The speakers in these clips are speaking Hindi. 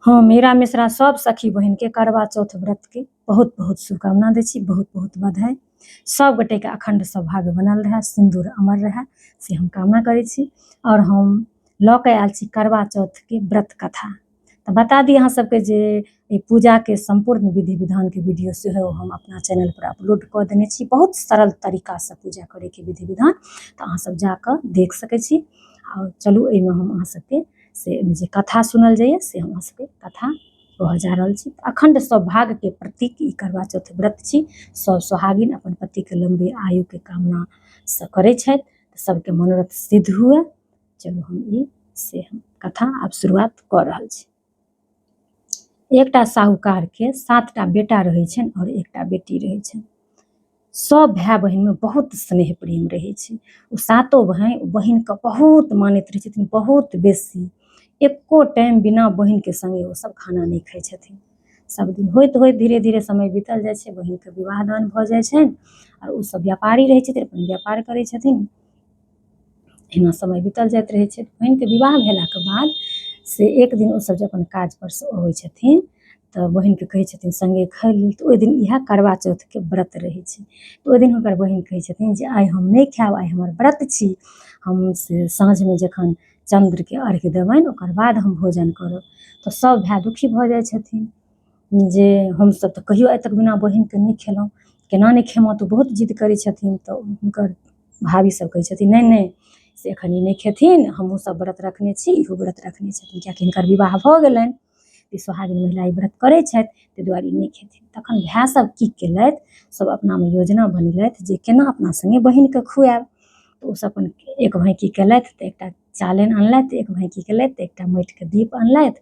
हाँ, मेरा मिश्रा सब सखी बहिनके करवा चौथ व्रतके बहुत बहुत शुभकामना दै छी, बहुत बहुत बधाई। सब गोटेके अखण्ड सौभाग्य बनल रहै, सिन्दूर अमर रहै से हम कामना करै छी। और हम लऽ कऽ आयल छी करवा चौथके व्रत कथा। तऽ बता दी अहाँ सबके जे ई पूजाके सम्पूर्ण विधि विधानके वीडियो सेहो हम अपना चैनल पर अपलोड कऽ देने छी। बहुत सरल तरीकासँ पूजा करैके विधि विधान, तऽ अहाँ सब जाकऽ देख सकै छी। और चलू एहिमे हम अहाँ सबके से एहिमे जे कथा सुनल जाइए से हम अहाँ सबके कथा कहऽ जा रहल छी। अखण्ड सौभाग्यके प्रतीक ई करवा चौथ व्रत छी। सब सोहागिन अपन पतिके लम्बे आयुके कामनासँ करै छथि, सबके मनोरथ सिद्ध हुए। चलू हम कथा आब शुरुआत कऽ रहल छी। एकटा साहूकारके 7टा बेटा रहै छनि और एकटा बेटी रहै छनि। सब भाय बहिनमे बहुत स्नेह प्रेम रहै छै। ओ सातो भाइ बहिनके बहुत मानैत रहै छथिन, बहुत बेसी। एको टाइम बिना बहिनके सङ्गे ओ सब खाना नहि खाइ छथिन। सब दिन होइत होइत धीरे धीरे समय बीतल जाइ छै, बहिनके विवाह दान भऽ जाइ छनि और ओ सब व्यापारी रहै छथिन, अपन व्यापार करै छथिन। एहिना समय बीतल जाइत रहै छै। बहिनके विवाह भेलाके बाद से एक दिन ओ सब जे अपन काज परसँ अबै छथिन तऽ बहिनके कहै छथिन सङ्गे खाइ लेल। तऽ ओहि दिन इएह करवा चौथके व्रत रहै छै। तऽ ओहि दिन हुनकर बहिन कहै छथिन जे आइ हम नहि खायब, आइ हमर व्रत छी। हम से साँझमे जखन चन्द्रके अर्घ्य देबनि ओकर बाद हम भोजन करब। तऽ सब भाय दुखी भऽ जाइ छथिन जे हमसब तऽ कहियो आइ तक बिना बहिनके नहि खेलहुँ, केना नहि खेमौ, तऽ बहुत जिद करै छथिन। तऽ हुनकर भाभी सब कहै छथिन नहि नहि से एखन ई नहि खेथिन, हमहूँ सब व्रत रखने छी, इहो व्रत रखने छथिन, किएकि हिनकर विवाह भऽ गेलनि। ई सोहागिन महिला ई व्रत करै छथि, ताहि दुआरे ई नहि खेथिन। तखन भाय सब की केलथि, सब अपनामे योजना बनेलथि जे केना अपना सङ्गे बहिनके खुआएब। तऽ ओसब अपन एक भाइ की केलथि तऽ एकटा चालनि अनलथि, एक भाइ की केलथि तऽ एकटा माटिके दीप अनलथि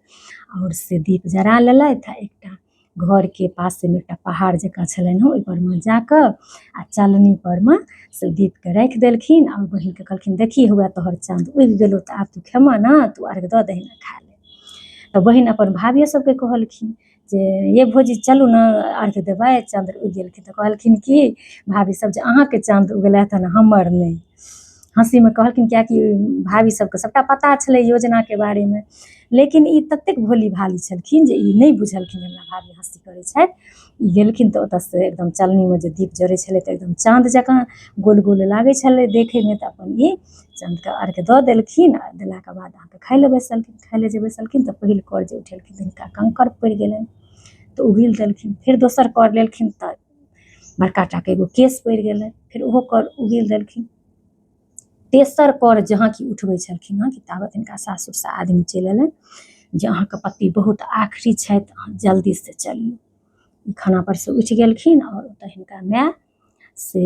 और से दीप जरा लेलथि। आ एकटा घरके पासेमे एकटा पहाड़ जकाँ छलनि हँ, ओहिपर मे जाकऽ आ चालनीपर मे से दीपके राखि देलखिन और बहिनके कहलखिन देखी हुए तोहर चाँद उगि गेलौ, तऽ आब तू खेमऽ ने, तू अर्घ दऽ दही ने खा ले। तऽ बहिन अपन भाभियो सबके कहलखिन जे ये भौजी चलू ने अर्घ देबै, चन्द्र उगि गेलखिन। तऽ कहलखिन कि भाभी सब जे अहाँके चाँद उगलथि हन, हमर नहि। हँसीमे कहलखिन, किएकि भाभी सबके सबटा पता छलै योजनाके बारेमे। लेकिन ई ततेक भोली भाली छलखिन जे ई नहि बुझलखिन हमरा भाभी हँसी करै छथि। ई गेलखिन तऽ ओतऽसँ एकदम चालनीमे जे दीप जरै छलै तऽ एकदम चाँद जकाँ गोल गोल लागै छलै देखैमे। तऽ अपन ई चाँदके अर्घ दऽ देलखिन आ देलाके बाद अहाँके खाइ लए बैसलखिन। खाइ लए जे बैसलखिन तऽ पहिल कर जे उठेलखिन तऽ हिनका कंकड़ पड़ि गेलनि, तऽ उगील देलखिन। फेर दोसर कर लेलखिन तऽ बड़का टाके एगो केश पड़ि गेलनि, फेर ओहो कर उगील देलखिन। तेसर कर जहाँ कि उठबै छलखिन हँ कि ताबत हिनका सासुरसँ आदमी चलि अयलनि जे अहाँके पति बहुत आखरी छथि, अहाँ जल्दीसँ चलियौ। ई खानापर से उठि गेलखिन और ओतऽ हिनका माय से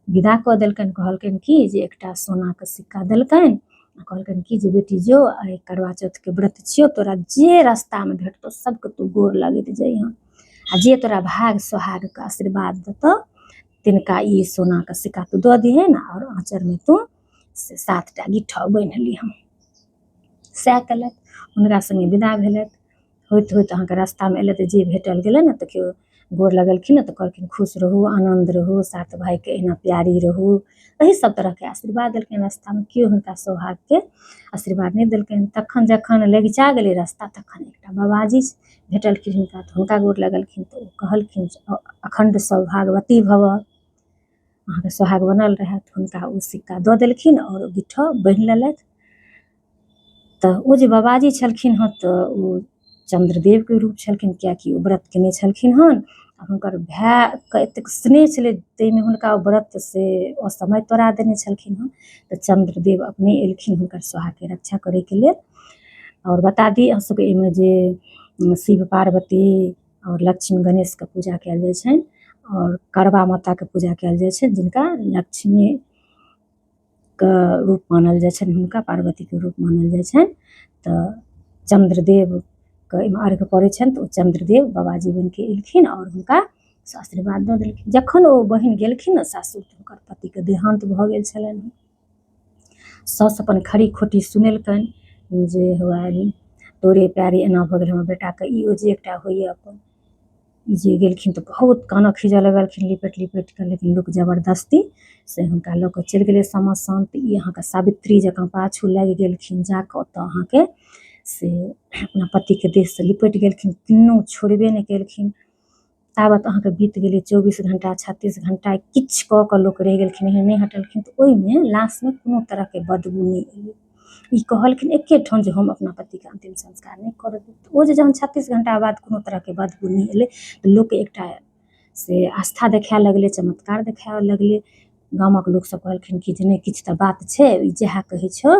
विदा कऽ देलकनि। कहलकनि कि जे एकटा सोनाके सिक्का देलकनि आ कहलकनि कि जे बेटी जो आइ करवा चौथके व्रत छियौ, तोरा जे रास्तामे भेटतौ सबके तू गोर लगैत जइहँ आ जे तोरा भाग सोहागके आशीर्वाद देतौ तिनका ई सोनाके सिक्का तू दऽ दिहेन और आँचरमे तू से 7टा गिट्ठा बान्हि लिहँ। सएह केलथि, हुनका सङ्गे विदा भेलथि। होइत होइत अहाँके रास्तामे अयलथि, जे भेटल गेलै ने तऽ केओ गोर लगलखिन ने तऽ कहलखिन खुश रहू, आनन्द रहू, 7 भाइके एहिना प्यारी रहू, एही सब तरहके आशीर्वाद देलकनि रास्तामे। केओ हुनका सौभाग्यके आशीर्वाद नहि देलकनि। तखन जखन लगिचा गेलै रास्ता तखन एकटा बाबाजी भेटलखिन हुनका, तऽ हुनका गोर लगलखिन। तऽ ओ कहलखिन अखण्ड सौभाग्यवती भवः, अहाँके सोहाग बनल रहत। हुनका ओ सिक्का दऽ देलखिन और ओ गिट्ठा बान्हि लेलथि। तऽ ओ जे बाबाजी छलखिन हँ तऽ ओ चन्द्रदेवके रूप छलखिन, किएकि ओ व्रत केने छलखिन हन। आ हुनकर भायके एतेक स्नेह छलै ताहिमे हुनका ओ व्रत से असमय तोड़ा देने छलखिन हँ। तऽ चन्द्रदेव अपने एलखिन हुनकर सोहागके रक्षा करैके लेल। और बता दी अहाँ सबके एहिमे जे शिव पार्वती और लक्ष्मी गणेशके पूजा कयल जाइ छनि और करवा माताके पूजा कयल जाइ छै, जिनका लक्ष्मीके रूप मानल जाइ छनि, हुनका पार्वतीके रूप मानल जाइ छनि। तऽ चन्द्रदेवके एहिमे अर्घ पड़ै छनि तऽ ओ चन्द्रदेव बाबाजी बनिके एलखिन और हुनका से आशीर्वाद दऽ देलखिन। जखन ओ बहिन गेलखिन ने सासुर तऽ हुनकर पतिके देहान्त भऽ गेल छलनि। साउस अपन खड़ी खोटी सुनेलकनि जे हुए तोरे प्यारी एना भऽ गेल हमर बेटाके, ई ओ जे एकटा होइए अपन। ई जे गेलखिन तऽ बहुत कानऽ खीजऽ लगलखिन लिपटि लिपटि कऽ, लेकिन लोक जबरदस्ती से हुनका लऽ कऽ चलि गेलै शमशान। तऽ ई अहाँके सावित्री जकाँ पाछू लागि गेलखिन, जाकऽ ओतऽ अहाँके से अपना पतिके देहसँ लिपटि गेलखिन, किन्नो छोड़बे नहि केलखिन। ताबत अहाँके बीत गेलै 24 घण्टा 36 घण्टा, किछु कऽ कऽ लोक रहि गेलखिन, एहन नहि हटलखिन। तऽ ओहिमे लाशमे कोनो तरहके बदबू नहि एलै। ई कहलखिन एके ठाम जे हम अपना पतिके अन्तिम संस्कार नहि करब। ओ जे जहन 36 घण्टा बाद कोनो तरहके बदबू नहि एलै तऽ लोकके एकटा से आस्था देखाए लगलै, चमत्कार देखाए लगलै। गामक लोकसभ कहलखिन कि जे नहि, किछु तऽ बात छै, ई जएह कहै छौ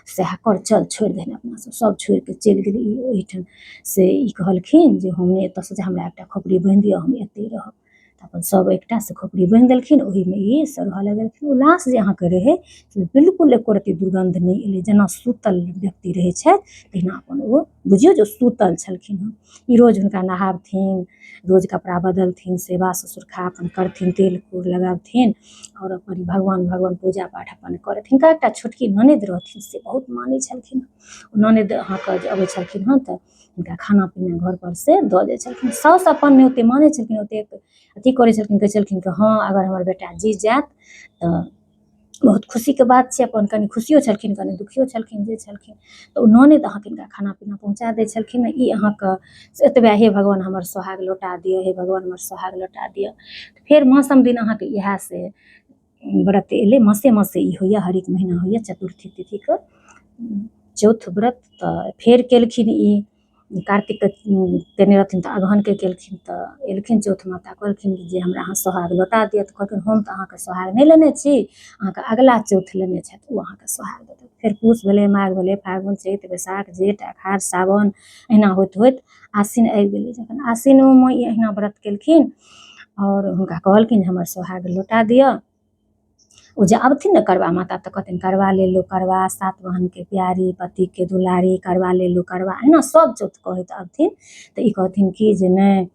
सएह कर, चल छोड़ि दही अपनासभ। सभ छोड़ि कऽ चलि गेलै ई ओहिठाम। से ई कहलखिन जे हम नहि एतऽसँ जे हमरा एकटा खोपड़ी बान्हि दिअ, हम एतहि रहब। तऽ अपन सभ एकटा से खोपड़ी बान्हि देलखिन, ओहिमे ई से रहऽ लगलखिन। ओ लाश जे अहाँके रहै से बिल्कुल एको रत्ती दुर्गन्ध नहि एलै, जेना सूतल व्यक्ति रहै छै तहिना अपन ओ बुझियौ जे सूतल छलखिन हँ। ई रोज हुनका नहाबथिन, रोज कपड़ा बदलथिन, सेवा ससुरखा अपन करथिन, तेल कूर लगाबथिन और अपन भगवान पूजा पाठ अपन करथिन। हिनका एकटा छोटकी ननदि रहथिन, से बहुत मानै छलखिन। ननदि अहाँके जे अबै छलखिन हँ तऽ हुनका खाना पीना घरपर से दऽ जाइ छलखिन। साउस अपन नहि ओतेक मानै छलखिन, ओतेक अथी करै छलखिन, कहै छलखिन कि हँ अगर हमर बेटा जी जायत तऽ बहुत खुशीके बात छै। अपन कनि खुशियो छलखिन, कनि दुखियो छलखिन, जे छलखिन। तऽ ओ ननदि अहाँके हिनका खाना पीना पहुँचा दै छलखिन। ई अहाँके से एतबे, हे भगवान हमर सोहाग लौटा दिअ, हे भगवान हमर सोहाग लौटा दिअ। फेर मौसम दिन अहाँके इएह से व्रत एलै। मासे मासे ई होइए, हरेक महीना होइए चतुर्थी तिथिके चौथ व्रत। तऽ फेर केलखिन ई कार्तिकके केने रहथिन तऽ अगहनके केलखिन। तऽ एलखिन चौथ माता, कहलखिन जे हमरा अहाँ सोहाग लौटा दिअ। तऽ कहलखिन हम तऽ अहाँके सोहाग नहि लेने छी, अहाँके अगिला चौथ लेने छथि, ओ अहाँके सोहाग देतै। फेर पूस भेलै, माघ भेलै, फागुन, चैत, बैसाख, जेठ, अखाढ़, सावन, अहिना होइत होइत आसिन आबि गेलै। जखन आसिनोमे ई अहिना व्रत केलखिन और हुनका कहलखिन जे हमर सोहाग लौटा दिअ। ओ जे आबथिन ने करवा माता तऽ कहथिन करवा ले लो करवा, सात बहनके प्यारी, पतिके दुलारी, करवा ले लो करवा, एहिना सब चौथ कहैत अबथिन। तऽ ई कहथिन कि जे नहि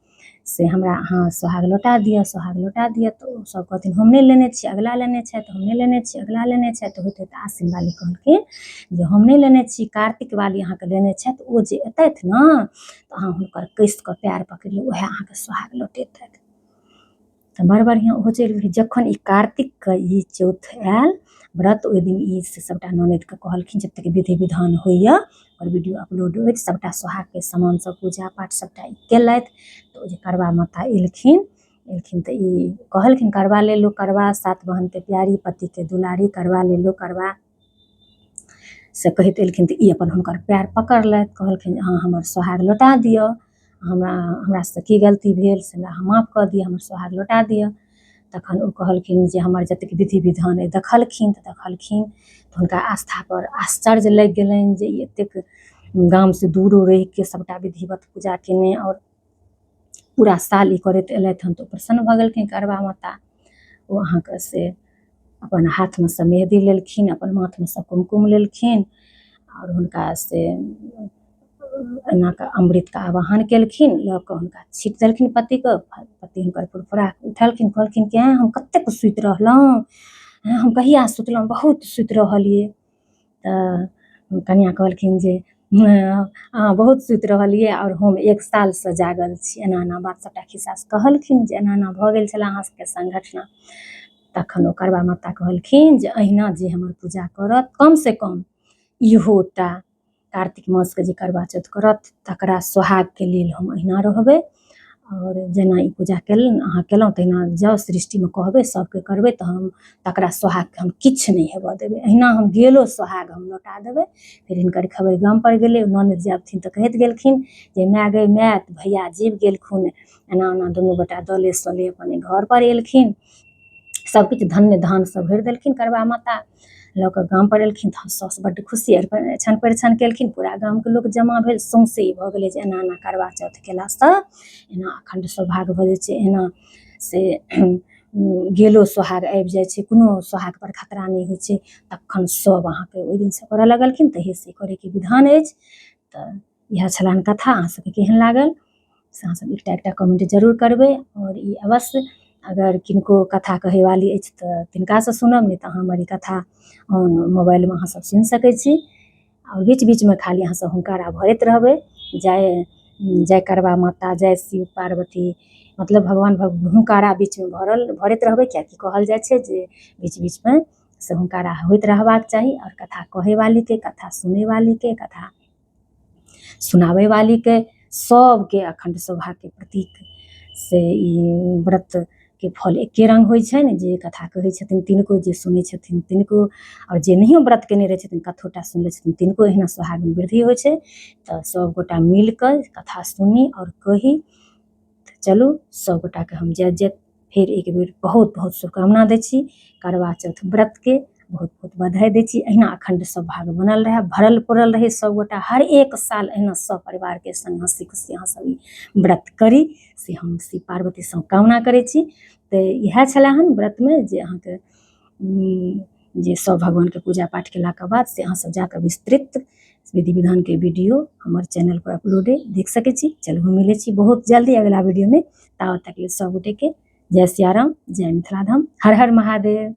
से हमरा अहाँ सोहाग लौटा दिअ, सोहाग लौटा दिअ। तऽ ओ सब कहथिन हम नहि लेने छी, अगिला लेने छथि, हम नहि लेने छी, अगिला लेने छथि। होइत होइत आसिन वाली कहलखिन जे हम नहि लेने छी, कार्तिक वाली अहाँके लेने छथि। ओ जे एतथि ने तऽ अहाँ हुनकर कसि कऽ पएर पकड़ि लिअ, ओएह अहाँके सोहाग लौटेतथि। तऽ बड़ बढ़िआँ ओहो चलि गेलै। जखन ई कार्तिकके ई चौथ आयल व्रत, ओहि दिन ई से सभटा ननदिके कहलखिन जतेक विधि विधान होइए और वीडियो अपलोड होइत सभटा सोहागके सामान सब पूजा पाठ सभटा ई केलथि। तऽ ओ जे करवा माता एलखिन तऽ ई कहलखिन करवा ले लो करवा, सात बहनके प्यारी, पतिके दुलारी, करवा ले लो करवा से कहैत एलखिन। तऽ ई अपन हुनकर पएर पकड़लथि, कहलखिन अहाँ हमर सोहाग लौटा दिअ, हमरासँ की गलती भेल से हमरा अहाँ माफ कऽ दिअ, हमर सोहाग लौटा दिअ। तखन ओ कहलखिन जे हमर जतेक विधि विधान अइ देखलखिन तऽ हुनका आस्थापर आश्चर्य लागि गेलनि जे ई एतेक गामसँ दूरो रहिके सभटा विधिवत पूजा केने और पूरा साल ई करैत एलथि हन। तऽ प्रसन्न भऽ गेलखिन करवा माता। ओ अहाँके से अपन हाथमे सँ मेहदी लेलखिन, अपन माथमे सँ कुमकुम लेलखिन और हुनका से एना कऽ अमृतके आवाहन केलखिन, लऽ कऽ हुनका छीटि देलखिन पतिके। पति हुनकर फुरफुरा कऽ उठलखिन, कहलखिन कि हम कतेक सुति रहलहुँ, हम कहिया सुतलहुँ, बहुत सुति रहलियै। तऽ कनिआँ कहलखिन जे अहाँ बहुत सुति रहलियै और हम 1 सालसँ जागल छी। एना एना बात सभटा खिस्सा कहलखिन जे एना एना भऽ गेल छलै अहाँ सभके सङ्ग घटना। तखन ओ करवा माता कहलखिन जे अहिना जे हमर पूजा करत, कमसँ कम इहोटा कार्तिक मासके जे करवा चौथ करत तकरा सोहागके लेल हम अहिना रहबै। और जेना ई पूजा अहाँ केलहुँ तहिना जाउ सृष्टिमे कहबै, सभके करबै, तऽ हम तकरा सोहागके हम किछु नहि हेबऽ देबै। अहिना हम गेलो सोहाग हम लौटा देबै। फेर हिनकर खबर गामपर गेलै। ननदि जे अबथिन तऽ कहैत गेलखिन जे माय गै माय, भैया जीब गेलखुन, एना ओना दुनू गोटा दले सले अपन घरपर एलखिन। सबकिछु धन्य धानसँ भरि देलखिन करवा माता। लऽ कऽ गामपर एलखिन तऽ साउस बड्ड खुशी, छन परिछन केलखिन, पूरा गामके लोक जमा भेल। सौँसे ई भऽ गेलै जे एना एना करवा चौथ केलासँ एना अखण्ड सौभाग्य भऽ जाइ छै, एना से गेलो सोहाग आबि जाइ छै, कोनो सोहागपर खतरा नहि होइ छै। तखन सब अहाँके ओहि दिनसँ करऽ लगलखिन। तहिएसँ करैके विधान अछि। तऽ इएह छलनि कथा। अहाँ सभके केहन लागल से अहाँ सब एकटा कमेंट जरूर करबै। और ई अवश्य अगर किनको कथा कहैवाली अछि तऽ तिनकासँ सुनब, नहि तऽ अहाँ हमर ई कथा मोबाइलमे अहाँ सब सुनि सकै छी। और बीच बीचमे खाली अहाँ सब हुनकारा भरैत रहबै, जय जय करवा माता, जय शिव पार्वती, मतलब भगवान हुनकारा बीचमे भरैत रहबै। किएकि कहल जाइ छै जे बीच बीचमे से हुनकारा होइत रहबाक चाही। और कथा कहैवालीके, कथा सुनैवालीके, कथा सुनाबै वाली के सबके अखंड सौभाग्य के प्रतीक से ई व्रत के फल एके रंग होइ छै ने, जे कथा कहै छथिन तिनको, जे सुनै छथिन तिनको, और जे नहियो व्रत केने रहै छथिन कथोटा सुनि लै छथिन तिनको एहिना सोहाग में वृद्धि होइ छै। तऽ सब गोटा मिलकर कथा सुनी और कही। तऽ चलू सब गोटा के हम जय जय फेर एक बेर बहुत बहुत शुभकामना दै छी करवा चौथ व्रत के, बहुत बहुत बधाई दै छी। अहिना अखंड सौभाग्य बनल रहे, भरल पुरल रहे सब गोटा, हर एक साल अहिना सब परिवार के संग हंसी खुशी अहाँ सब ई व्रत करी से हम श्री पार्वती सँ कामना करै छी। तऽ इएह छलै हन व्रत में जे अहाँके जे सब भगवान के पूजा पाठ केलाके बाद से अहाँ सब जाके विस्तृत विधि विधान के वीडियो हमर चैनल पर अपलोड है, देख सकै छी। चलू हम मिलै छी बहुत जल्दी अगला वीडियो में, ताबत तक सब गोटे के जय सिया राम, जय मिथिला धाम, हर हर महादेव।